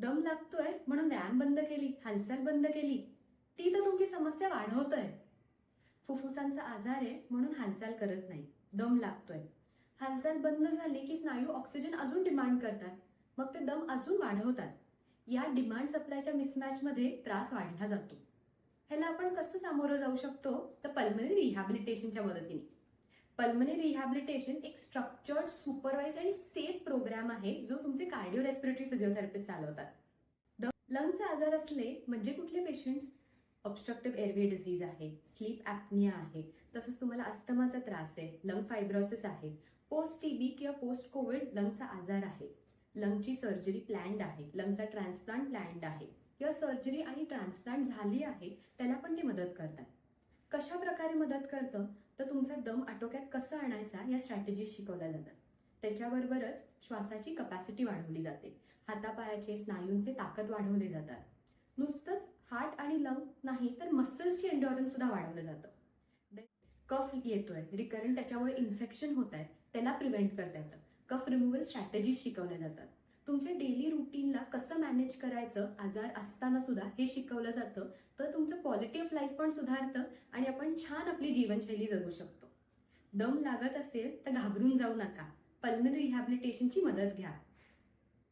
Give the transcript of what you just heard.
दम लागतोय म्हणून व्यायाम बंद केली, हालचाल बंद केली, ती तर तुमची समस्या वाढवतोय. फुफ्फुसांचा आजार आहे म्हणून हालचाल करत नाही, दम लागतोय. हालचाल बंद झाली की स्नायू ऑक्सिजन अजून डिमांड करतात, मग ते दम अजून वाढवतात. या डिमांड सप्लायच्या मिसमॅचमध्ये त्रास वाढला जातो. ह्याला आपण कसं सामोरं जाऊ शकतो? तर पल्मनरी रिहॅबिलिटेशनच्या मदतीने. पल्मनरी रिहॅबिलिटेशन एक स्ट्रक्चर्ड, सुपरवाइज आणि सेफ प्रोग्राम आहे जो तुमचे कार्डिओ रेस्पिरेटरी फिजिओथेरपिस्ट चालवतात. लंगचे आजार असले म्हणजे कुठले पेशंट्स? ऑब्स्ट्रक्टिव्ह एअरवे डिसीज आहे, स्लीप ॲपनिया आहे, तसंच तुम्हाला अस्थमाचा त्रास आहे, लंग फायब्रोसिस आहे, पोस्ट टीबी किंवा पोस्ट कोविड लंगचा आजार आहे, लंगची सर्जरी प्लॅन्ड आहे, लंगचा ट्रान्सप्लांट प्लॅन्ड आहे किंवा सर्जरी आणि ट्रान्सप्लांट झाली आहे, त्याला पण ते मदत करतात. कशा प्रकारे मदत करतं? तर तुमचा दम आटोक्यात कसा आणायचा या स्ट्रॅटेजीज शिकवल्या जातात. त्याच्याबरोबरच श्वासाची कपॅसिटी वाढवली जाते, हातापायाचे स्नायूंचे ताकद वाढवले जातात. नुसतंच हार्ट आणि लंग नाही तर मसल्सची एन्ड्युरन्स सुद्धा वाढवलं जातं. कफ येतोय रिकरंट, त्याच्यामुळे इन्फेक्शन होत आहे, त्याला प्रिव्हेंट करता येतं. कफ रिमूव्हल स्ट्रॅटेजीज शिकवल्या जातात. तुमच्या डेली रुटीनला कसं मॅनेज करायचं आजार असताना सुद्धा हे शिकवलं जातं. तर तुमचं क्वालिटी ऑफ लाईफ पण सुधारतं आणि आपण छान आपली जीवनशैली जगू शकतो. दम लागत असेल तर घाबरून जाऊ नका, पल्मनरी रिहॅबिलिटेशनची मदत घ्या.